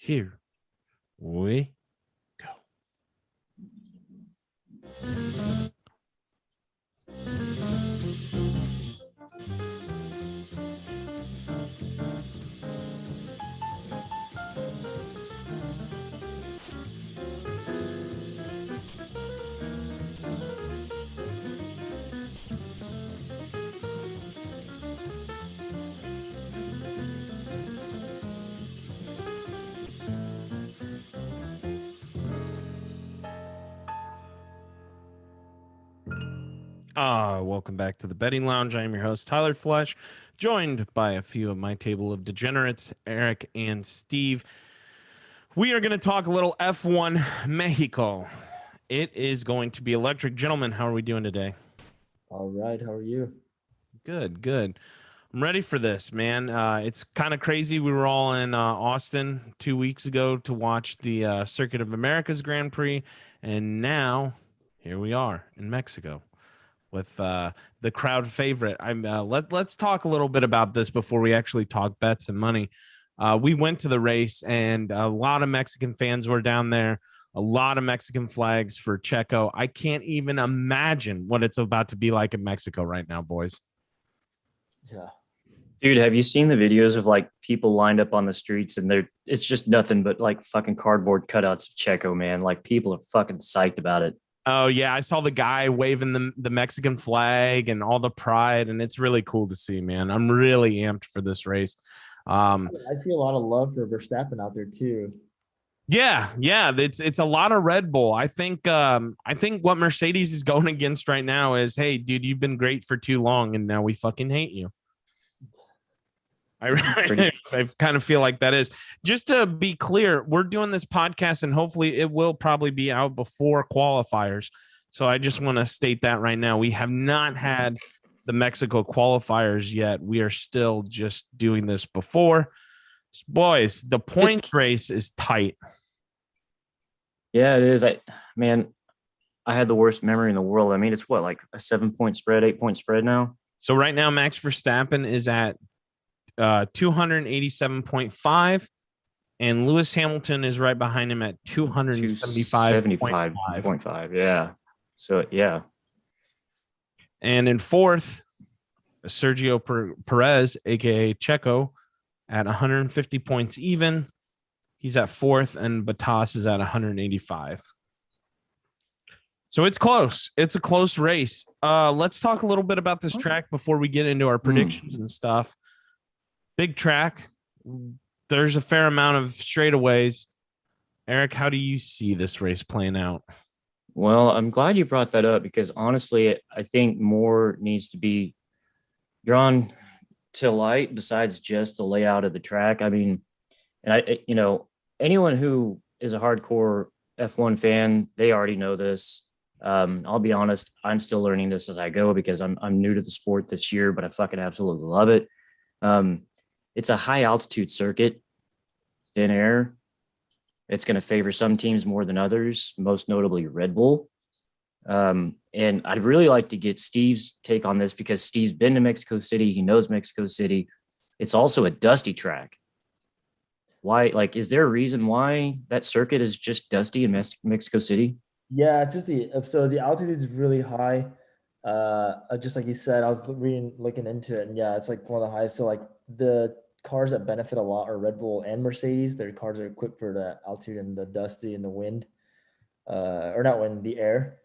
Here we go. Welcome back to the Betting Lounge. I am your host, Tyler Flesh, joined by a few of my table of degenerates, Eric and Steve. We are going to talk a little F1 Mexico. It is going to be electric. Gentlemen, how are we doing today? All right. How are you? Good. I'm ready for this, man. It's kind of crazy. We were all in Austin 2 weeks ago to watch the Circuit of America's Grand Prix, and now here we are in Mexico with the crowd favorite. Let's talk a little bit about this before we actually talk bets and money. We went to the race, and a lot of Mexican fans were down there. A lot of Mexican flags for Checo. I can't even imagine what it's about to be like in Mexico right now, boys. Yeah. Dude, have you seen the videos of like people lined up on the streets and it's just nothing but like fucking cardboard cutouts of Checo, man. Like people are fucking psyched about it. Oh yeah, I saw the guy waving the Mexican flag and all the pride, and it's really cool to see, man. I'm really amped for this race. I see a lot of love for Verstappen out there too. Yeah, it's a lot of Red Bull. I think what Mercedes is going against right now is, hey, dude, you've been great for too long, and now we fucking hate you. I kind of feel like that is. Just to be clear, we're doing this podcast and hopefully it will probably be out before qualifiers. So I just want to state that right now. We have not had the Mexico qualifiers yet. We are still just doing this before. Boys, the points race is tight. Yeah, it is. I had the worst memory in the world. I mean, it's what, like a 7-point spread, 8-point spread now? So right now, Max Verstappen is at 287.5, and Lewis Hamilton is right behind him at 275.5. Yeah. So yeah. And in fourth, Sergio Perez, aka Checo, at 150 points even. He's at fourth, and Bottas is at 185. So it's close. It's a close race. Let's talk a little bit about this track before we get into our predictions and stuff. Big track. There's a fair amount of straightaways. Eric, how do you see this race playing out? Well, I'm glad you brought that up because honestly, I think more needs to be drawn to light besides just the layout of the track. I mean, and anyone who is a hardcore F1 fan, they already know this. I'll be honest, I'm still learning this as I go because I'm new to the sport this year, but I fucking absolutely love it. It's a high altitude circuit, thin air. It's going to favor some teams more than others, most notably Red Bull. And I'd really like to get Steve's take on this because Steve's been to Mexico City. He knows Mexico City. It's also a dusty track. Why? Like, is there a reason why that circuit is just dusty in Mexico City? Yeah, it's just the altitude is really high. Just like you said, I was looking into it, and yeah, it's like one of the highest. So like the cars that benefit a lot are Red Bull and Mercedes. Their cars are equipped for the altitude and the dusty and the wind, or not wind, the air.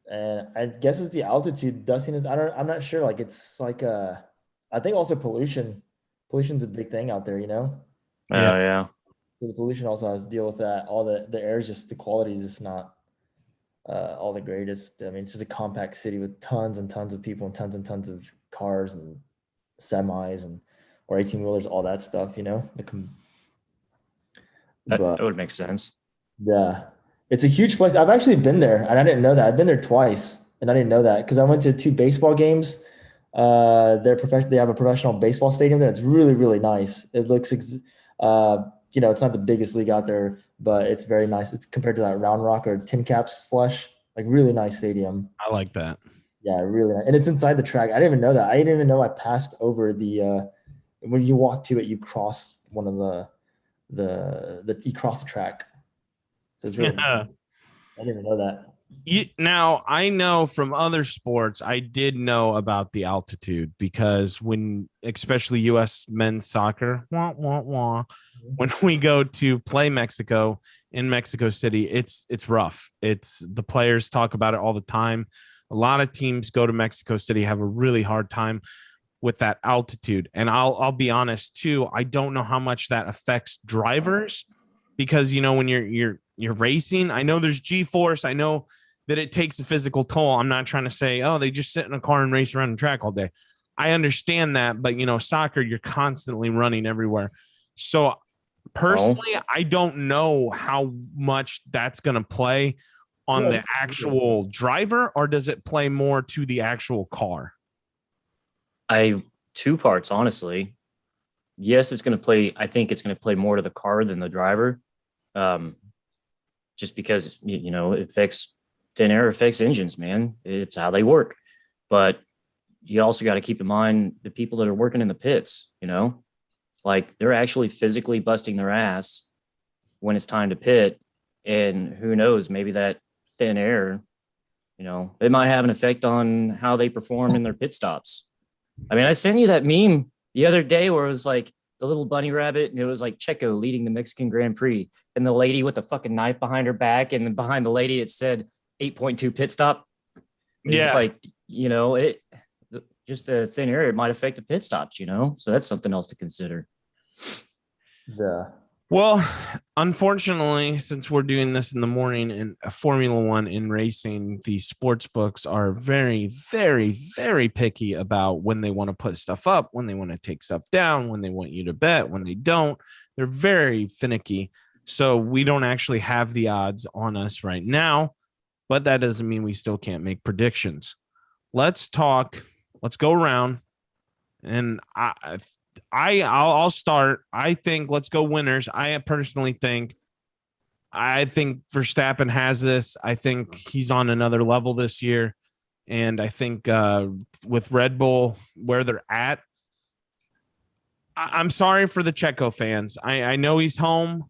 And I guess it's the altitude, dustiness. I'm not sure. Like it's like I think also pollution. Pollution's a big thing out there, you know. Yeah. So the pollution also has to deal with that. All the air is just, the quality is just not all the greatest. I mean, it's just a compact city with tons and tons of people and tons of cars and semis or 18-wheelers, all that stuff, you know. That would make sense. Yeah, it's a huge place. I've actually been there, and I didn't know that. I've been there twice, and I didn't know that because I went to 2 baseball games. They have a professional baseball stadium there. It's really, really nice. It looks, it's not the biggest league out there, but it's very nice. It's compared to that Round Rock or Tin Caps Flush, like really nice stadium. I like that. Yeah, really nice. And it's inside the track. I didn't even know that. I didn't even know I passed over when you walk to it, you cross one of you cross the track. So it's really Yeah. I didn't even know that. Now, I know from other sports, I did know about the altitude because when, especially U.S. men's soccer, wah, wah, wah, when we go to play Mexico in Mexico City, it's rough. It's the players talk about it all the time. A lot of teams go to Mexico City, have a really hard time with that altitude. And I'll be honest too, I don't know how much that affects drivers because when you're racing, I know there's G-force, I know that it takes a physical toll. I'm not trying to say, oh, they just sit in a car and race around the track all day. I understand that, but soccer, you're constantly running everywhere. So personally, I don't know how much that's going to play on the actual driver, or does it play more to the actual car? Two parts, honestly. Yes, it's going to play. I think it's going to play more to the car than the driver, just because it affects thin air, affects engines. Man, it's how they work. But you also got to keep in mind the people that are working in the pits. Like they're actually physically busting their ass when it's time to pit, and who knows, maybe that thin air, it might have an effect on how they perform in their pit stops. I mean, I sent you that meme the other day where it was like the little bunny rabbit, and it was like Checo leading the Mexican Grand Prix, and the lady with the fucking knife behind her back, and then behind the lady it said 8.2 pit stop. It's like, it just a thin air, it might affect the pit stops, so that's something else to consider. Yeah. Well, unfortunately, since we're doing this in the morning in Formula One in racing, the sports books are very, very, very picky about when they want to put stuff up, when they want to take stuff down, when they want you to bet, when they don't. They're very finicky. So we don't actually have the odds on us right now, but that doesn't mean we still can't make predictions. Let's go around, and I'll start. I think let's go winners. I personally think Verstappen has this. I think he's on another level this year. And I think with Red Bull, where they're at, I'm sorry for the Checo fans. I know he's home.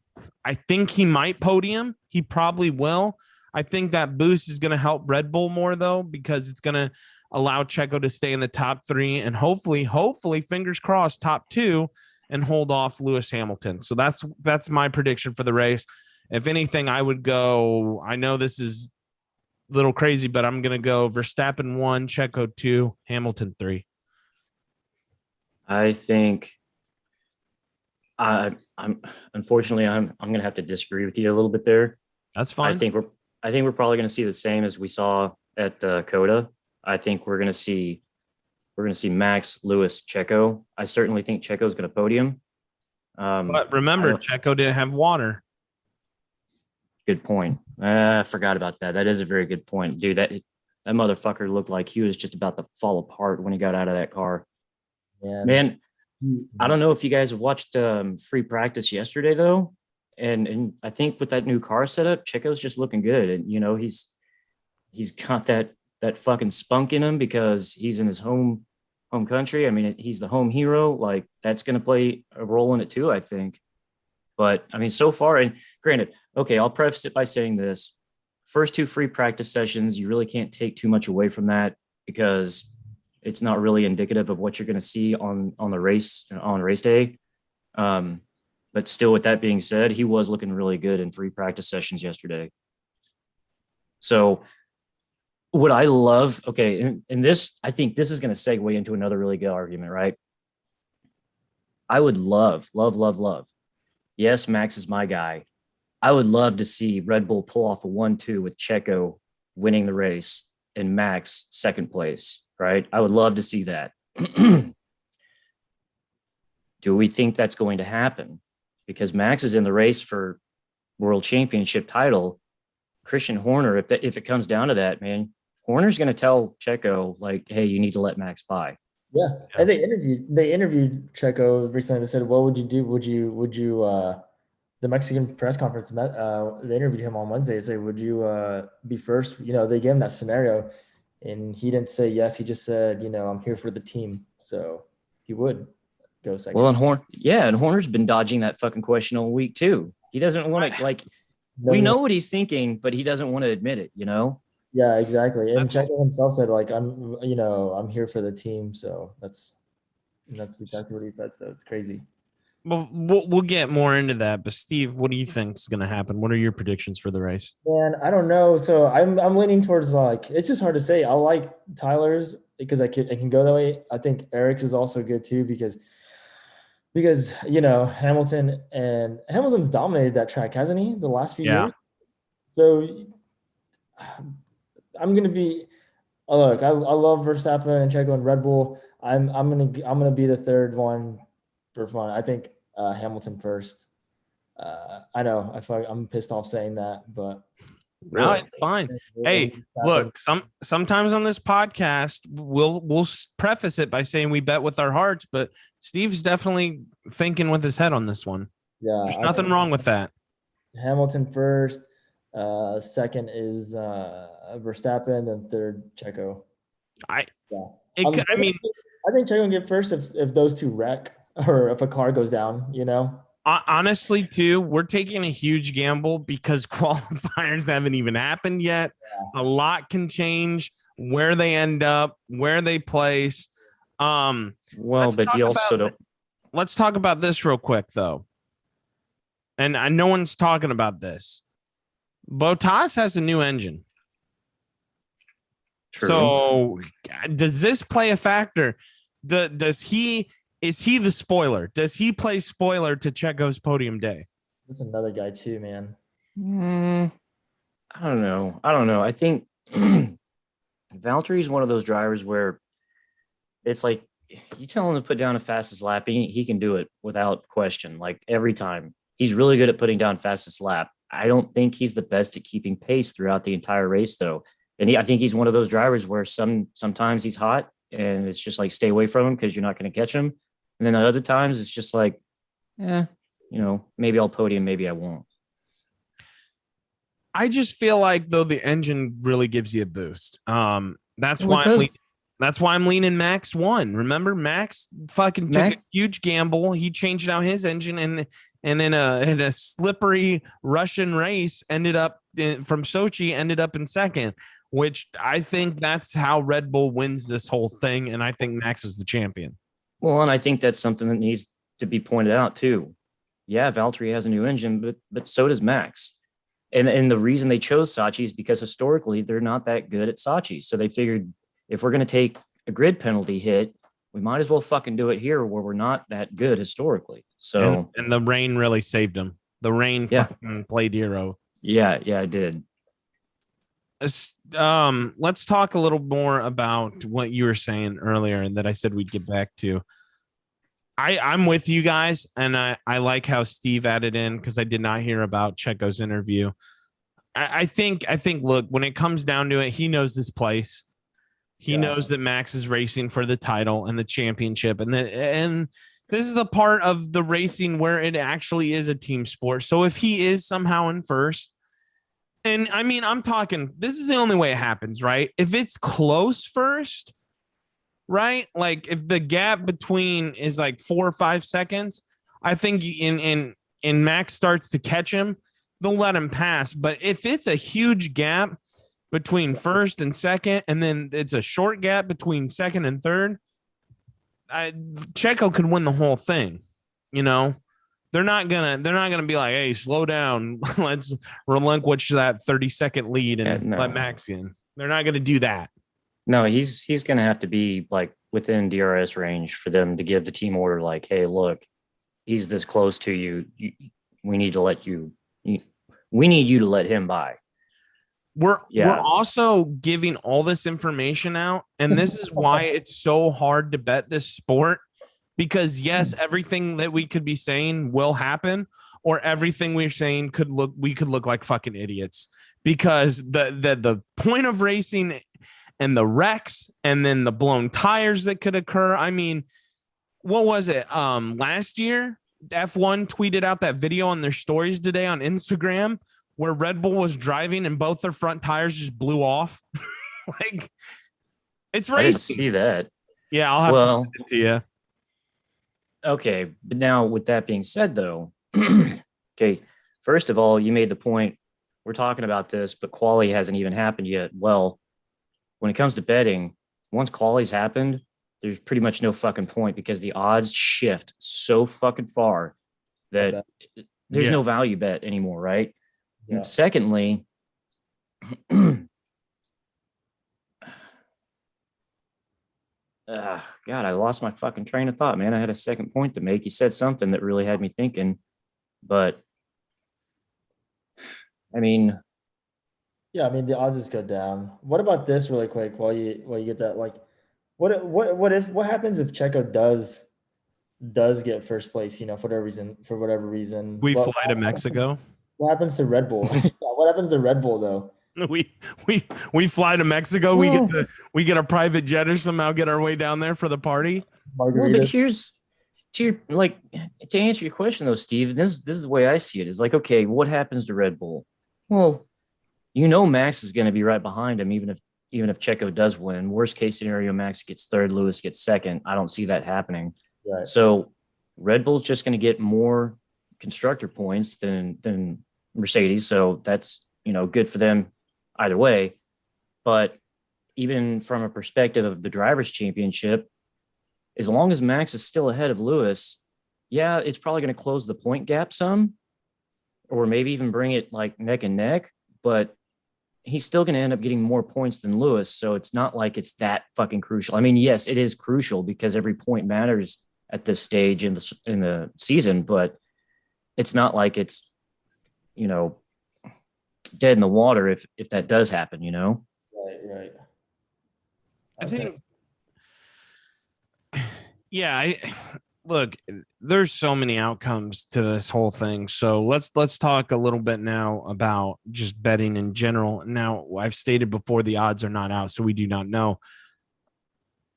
I think he might podium. He probably will. I think that boost is going to help Red Bull more, though, because it's going to allow Checo to stay in the top 3 and hopefully, fingers crossed, top 2 and hold off Lewis Hamilton. So that's my prediction for the race. If anything, I would go, I know this is a little crazy, but I'm going to go Verstappen 1, Checo 2, Hamilton 3. I think I'm unfortunately I'm going to have to disagree with you a little bit there. That's fine. I think we're probably going to see the same as we saw at Coda. I think we're going to see Max, Lewis, Checo. I certainly think Checo's going to podium. But remember, Checo didn't have water. Good point. I forgot about that. That is a very good point, dude. That motherfucker looked like he was just about to fall apart when he got out of that car. Yeah, man. I don't know if you guys have watched free practice yesterday though, and I think with that new car setup, Checo's just looking good, and he's got that fucking spunk in him because he's in his home country. I mean, he's the home hero. Like that's going to play a role in it too, I think. But I mean, so far, and granted, okay, I'll preface it by saying this: first 2 free practice sessions, you really can't take too much away from that because it's not really indicative of what you're going to see on race day. But still, with that being said, he was looking really good in free practice sessions yesterday. So what I love, okay, and this, I think this is going to segue into another really good argument, right? I would love. Yes, Max is my guy. I would love to see Red Bull pull off a 1-2 with Checo winning the race and Max second place, right? I would love to see that. Do we think that's going to happen? Because Max is in the race for world championship title. Christian Horner, if it comes down to that, man, Horner's going to tell Checo, like, hey, you need to let Max by. Yeah. And they interviewed Checo recently. They said, what would you do? Would you the Mexican press conference they interviewed him on Wednesday. They say, would you be first? They gave him that scenario and he didn't say yes. He just said, I'm here for the team. So he would. go second. Well, and Horner's been dodging that fucking question all week too. He doesn't want to we know what he's thinking, but he doesn't want to admit it, you know? Yeah, exactly. And Checo himself said, like, I'm here for the team. So that's exactly what he said. So it's crazy. Well, we'll get more into that. But Steve, what do you think is going to happen? What are your predictions for the race? Man, I don't know. So I'm leaning towards, like, it's just hard to say. I like Tyler's because I can go that way. I think Eric's is also good too because Hamilton's dominated that track, hasn't he? The last few years. So I'm gonna be. Oh, look, I love Verstappen and Checo and Red Bull. I'm gonna be the third one for fun. I think Hamilton first. I know I'm pissed off saying that, but no, it's fine. Hey, look, sometimes on this podcast we'll preface it by saying we bet with our hearts, but Steve's definitely thinking with his head on this one. Yeah, there's nothing wrong with that. Hamilton first, second is Verstappen, and third Checo. I think Checo can get first if those two wreck or if a car goes down, you know. Honestly, too, we're taking a huge gamble because qualifiers haven't even happened yet. Yeah. A lot can change where they end up, where they place. But you also don't. Let's talk about this real quick, though. And no one's talking about this. Bottas has a new engine. True. So does this play a factor? Is he the spoiler? Does he play spoiler to Checo's podium day? That's another guy too, man. I don't know. I think Valtteri is one of those drivers where it's like you tell him to put down a fastest lap, he can do it without question. Like every time, he's really good at putting down fastest lap. I don't think he's the best at keeping pace throughout the entire race, though. And I think he's one of those drivers where sometimes he's hot and it's just like stay away from him because you're not going to catch him. And then other times it's just like, maybe I'll podium, maybe I won't. I just feel like though the engine really gives you a boost. That's why I'm leaning Max 1. Remember, Max took a huge gamble. He changed out his engine and in a slippery Russian race ended up from Sochi in second, which I think that's how Red Bull wins this whole thing. And I think Max is the champion. Well, and I think that's something that needs to be pointed out too. Yeah, Valtteri has a new engine, but so does Max. And the reason they chose Sochi is because historically they're not that good at Sochi. So they figured if we're going to take a grid penalty hit, we might as well fucking do it here where we're not that good historically. So and the rain really saved them. The rain fucking played hero. Yeah, it did. Let's talk a little more about what you were saying earlier and that I said we'd get back to. I'm with you guys, and I like how Steve added in because I did not hear about Checo's interview. I think look, when it comes down to it, he knows this place. He knows that Max is racing for the title and the championship, and this is the part of the racing where it actually is a team sport. So if he is somehow in first, and I mean, I'm talking, this is the only way it happens, right? If it's close first, right? Like if the gap between is like 4 or 5 seconds, I think in Max starts to catch him, they'll let him pass. But if it's a huge gap between first and second, and then it's a short gap between second and third, Checo could win the whole thing. You know, they're not gonna be like, hey, slow down, let's relinquish that 30-second lead and let Max in. They're not gonna do that. No, he's gonna have to be like within DRS range for them to give the team order. Like, hey, look, he's this close to you. We need you to let him by. We're also giving all this information out, and this is why it's so hard to bet this sport, because yes, everything that we could be saying will happen, or everything we're saying we could look like fucking idiots, because the point of racing and the wrecks and then the blown tires that could occur. I mean, what was it? Last year, F1 tweeted out that video on their stories today on Instagram where Red Bull was driving and both their front tires just blew off. Like, it's racing. I didn't see that. Yeah, I'll have to send it to you. Okay, but now with that being said, though, okay, first of all, you made the point. We're talking about this, but quali hasn't even happened yet. Well, when it comes to betting, once quali's happened, there's pretty much no fucking point because the odds shift so fucking far that there's Yeah. no value bet anymore, right? Yeah. And secondly, God, I lost my fucking train of thought, man. I had a second point to make. You said something that really had me thinking, but I mean, Yeah, I mean the odds just go down. What about this really quick while you get that? Like, what happens if Checo does get first place? You know, for whatever reason. We What, fly to Mexico. what happens to Red Bull? What happens to Red Bull though? We fly to Mexico. We get a private jet or somehow get our way down there for the party. well, but Margaritas. here's to answer your question though, Steve. This is the way I see it. Is like, okay, what happens to Red Bull? Well, Max is going to be right behind him, even if Checo does win. Worst case scenario, Max gets third, Lewis gets second. I don't see that happening. Right. So Red Bull's just going to get more constructor points than Mercedes. So that's good for them either way. But even from a perspective of the drivers' championship, as long as Max is still ahead of Lewis, yeah, it's probably going to close the point gap some, or maybe even bring it like neck and neck. But he's still going to end up getting more points than Lewis. So it's not like it's that fucking crucial. I mean, yes, it is crucial because every point matters at this stage in the season, but it's not like it's, dead in the water if that does happen, Right. I think, yeah, look, there's so many outcomes to this whole thing. So let's talk a little bit now about just betting in general. Now, I've stated before the odds are not out, so we do not know.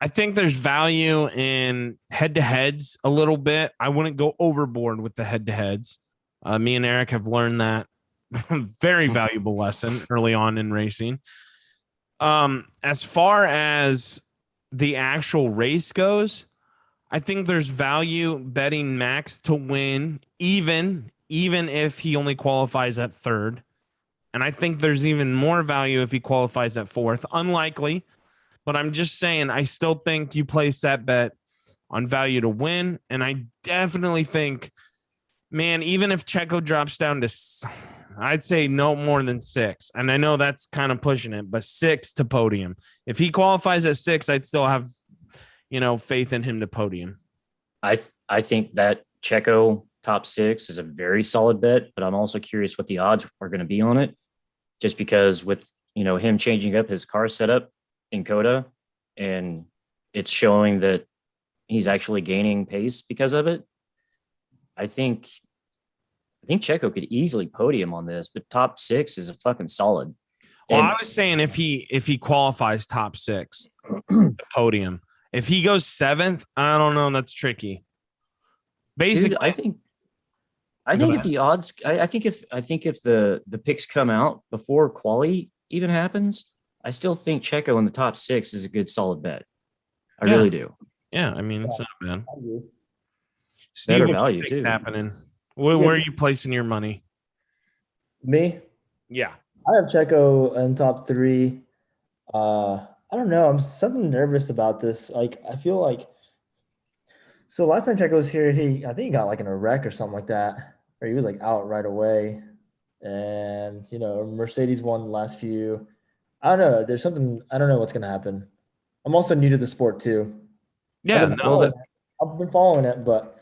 I think there's value in head-to-heads a little bit. I wouldn't go overboard with the head-to-heads. Me and Eric have learned that very valuable lesson early on in racing. As far as the actual race goes, I think there's value betting Max to win, even if he only qualifies at third. And I think there's even more value if he qualifies at fourth. Unlikely, but I'm just saying, I still think you place that bet on value to win. And I definitely think, man, even if Checo drops down to, I'd say no more than 6. And I know that's kind of pushing it, but 6 to podium. If he qualifies at 6, I'd still have, faith in him to podium. I think that Checo top 6 is a very solid bet, but I'm also curious what the odds are going to be on it, just because with, him changing up his car setup in Coda, and it's showing that he's actually gaining pace because of it. I think Checo could easily podium on this, but top 6 is a fucking solid. Well, I was saying if he qualifies top 6, the podium. If he goes 7th, I don't know. That's tricky. Basically, dude, I think if the odds, I think if the picks come out before quali even happens, I still think Checo in the top 6 is a good solid bet. I really do. Yeah, I mean, it's not bad. I agree. Steve, Better what value, do you think's too. happening? Where are you placing your money? Me, Yeah. I have Checo in top 3. I don't know. I'm something nervous about this. Like, I feel like so last time Checo was here, I think he got like in a wreck or something like that, or he was like out right away. And Mercedes won the last few. I don't know. There's something I don't know what's gonna happen. I'm also new to the sport too. Yeah. I've been following it, but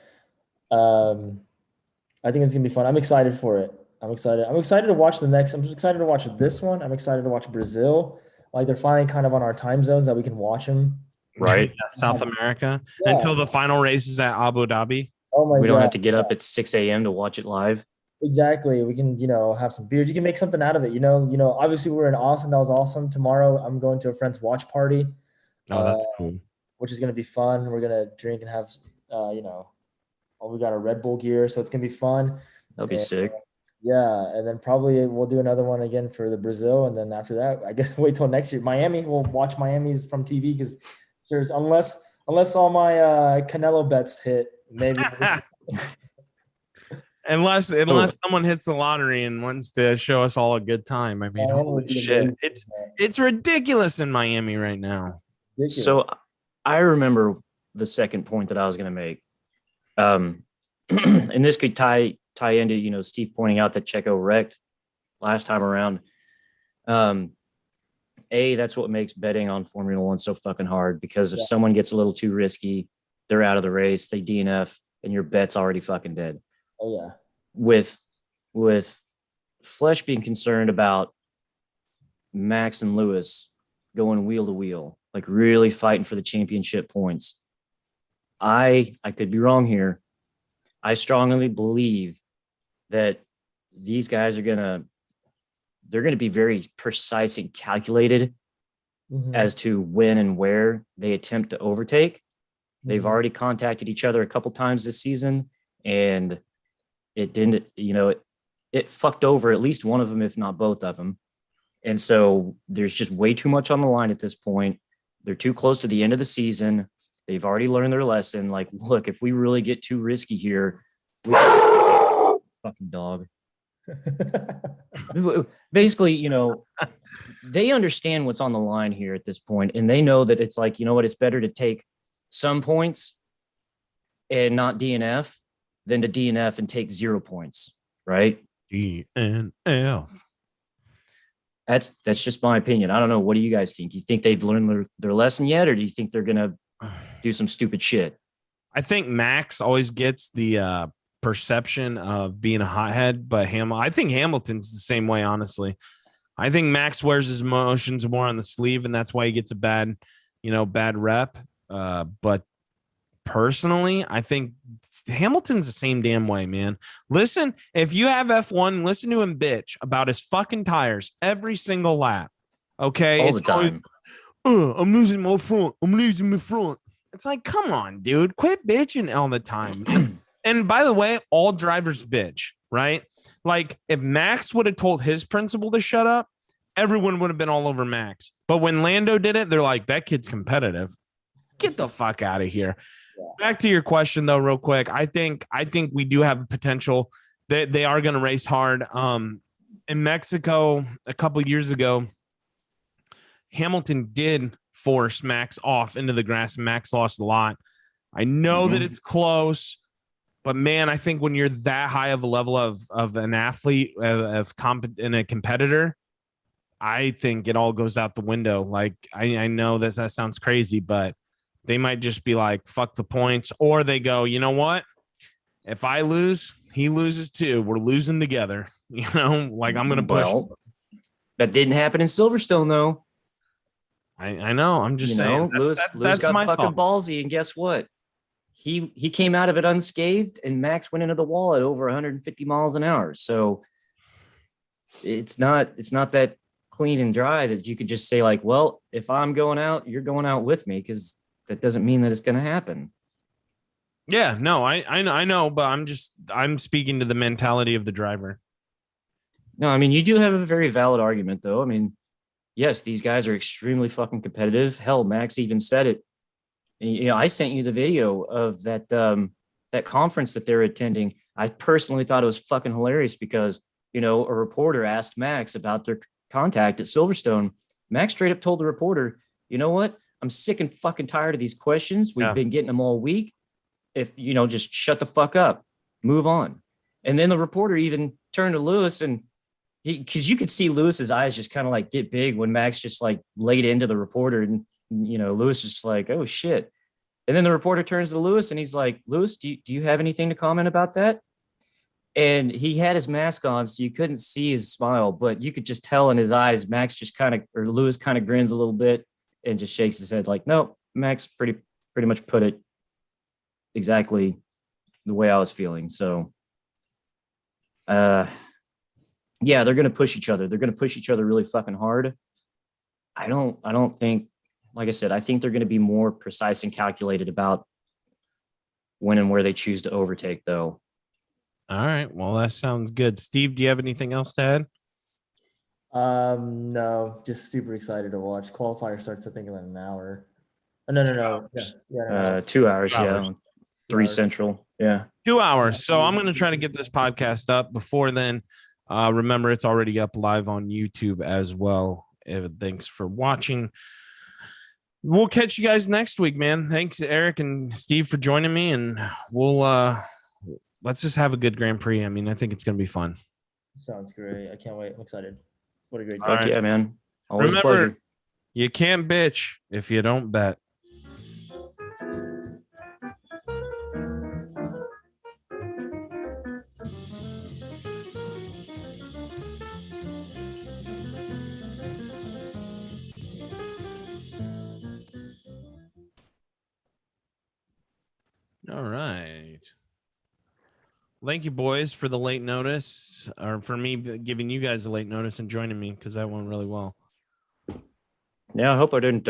I think it's gonna be fun. I'm excited for it. I'm excited to watch the next. I'm excited to watch this one. I'm excited to watch Brazil. Like they're finally kind of on our time zones that we can watch them. Right. South America Yeah. until the final race is at Abu Dhabi. Oh my We god. don't have to get up at 6 a.m. to watch it live. Exactly. We can, have some beers. You can make something out of it. Obviously we're in Austin. That was awesome. Tomorrow I'm going to a friend's watch party, Oh, that's cool. which is going to be fun. We're going to drink and have, we got a Red Bull gear. So it's going to be fun. That'll be And, sick. Yeah. And then probably we'll do another one again for the Brazil. And then after that, I guess wait till next year. Miami, we'll watch Miami's from TV because unless all my Canelo bets hit, maybe. Unless someone hits the lottery and wants to show us all a good time. I mean, Miami holy would be shit. amazing. It's ridiculous in Miami right now. Ridiculous. So I remember the second point that I was going to make. And this could tie into, you know, Steve pointing out that Checo wrecked last time around. That's what makes betting on Formula One so fucking hard, because if someone gets a little too risky, they're out of the race, they DNF, and your bet's already fucking dead. Oh yeah. With Flesh being concerned about Max and Lewis going wheel to wheel, like really fighting for the championship points. I could be wrong here. I strongly believe that these guys are they're gonna be very precise and calculated as to when and where they attempt to overtake. They've already contacted each other a couple times this season, and it didn't, you know, it fucked over at least one of them, if not both of them. And so there's just way too much on the line at this point. They're too close to the end of the season. They've already learned their lesson. Like, look, if we really get too risky here, fucking dog. Basically, you know, they understand what's on the line here at this point, and they know that it's like, you know what, it's better to take some points and not DNF than to DNF and take 0 points, right? DNF. That's just my opinion. I don't know. What do you guys think? You think they've learned their lesson yet, or do you think they're gonna do some stupid shit? I think Max always gets the perception of being a hothead, but I think Hamilton's the same way, honestly. I think Max wears his emotions more on the sleeve, and that's why he gets a bad rep. But personally, I think Hamilton's the same damn way, man. Listen, if you have F1, listen to him bitch about his fucking tires every single lap. Okay? All the time. I'm losing my front. I'm losing my front. It's like, come on, dude. Quit bitching all the time. And by the way, all drivers bitch, right? Like, if Max would have told his principal to shut up, everyone would have been all over Max. But when Lando did it, they're like, that kid's competitive. Get the fuck out of here. Yeah. Back to your question, though, real quick. I think we do have a potential. They are going to race hard. In Mexico, a couple of years ago, Hamilton did force Max off into the grass. Max lost a lot. I know that it's close, but man, I think when you're that high of a level of an athlete, and a competitor, I think it all goes out the window. Like, I know that sounds crazy, but they might just be like, fuck the points, or they go, you know what? If I lose, he loses too. We're losing together. You know, like, I'm going to push. Well, that didn't happen in Silverstone, though. I know. I'm just saying. Lewis got fucking ballsy, and guess what? He came out of it unscathed, and Max went into the wall at over 150 miles an hour. So it's not that clean and dry that you could just say, like, well, if I'm going out, you're going out with me, because that doesn't mean that it's going to happen. Yeah, no, I know, but I'm speaking to the mentality of the driver. No, I mean, you do have a very valid argument, though. I mean, yes, these guys are extremely fucking competitive. Hell, Max even said it. You know, I sent you the video of that conference that they're attending. I personally thought it was fucking hilarious because, you know, a reporter asked Max about their contact at Silverstone. Max straight up told the reporter, you know what? I'm sick and fucking tired of these questions. We've been getting them all week. If, you know, just shut the fuck up, move on. And then the reporter even turned to Lewis, and because you could see Lewis's eyes just kind of like get big when Max just like laid into the reporter, and, you know, Lewis is just like, oh shit. And then the reporter turns to Lewis and he's like, Lewis, do you have anything to comment about that? And he had his mask on, so you couldn't see his smile, but you could just tell in his eyes, Max just kind of, or Lewis kind of grins a little bit and just shakes his head like, no, Max pretty much put it exactly the way I was feeling. So, yeah, they're going to push each other. They're going to push each other really fucking hard. I don't think, like I said, I think they're going to be more precise and calculated about when and where they choose to overtake, though. All right. Well, that sounds good. Steve, do you have anything else to add? No, just super excited to watch. Qualifier starts, I think, in an hour. Oh, no. Yeah, 2 hours. Yeah. 3 hours. Central. Yeah. 2 hours. So I'm going to try to get this podcast up before then. Remember, it's already up live on YouTube as well. Thanks for watching. We'll catch you guys next week, man. Thanks, Eric and Steve, for joining me, and we'll let's just have a good Grand Prix. I mean, I think it's going to be fun. Sounds great. I can't wait. I'm excited. What a great day. All Fuck right. yeah, man. Always a Remember, pleasure. you can't bitch if you don't bet. All right. Thank you, boys, for the late notice, or for me giving you guys a late notice and joining me, because that went really well. Yeah, I hope I didn't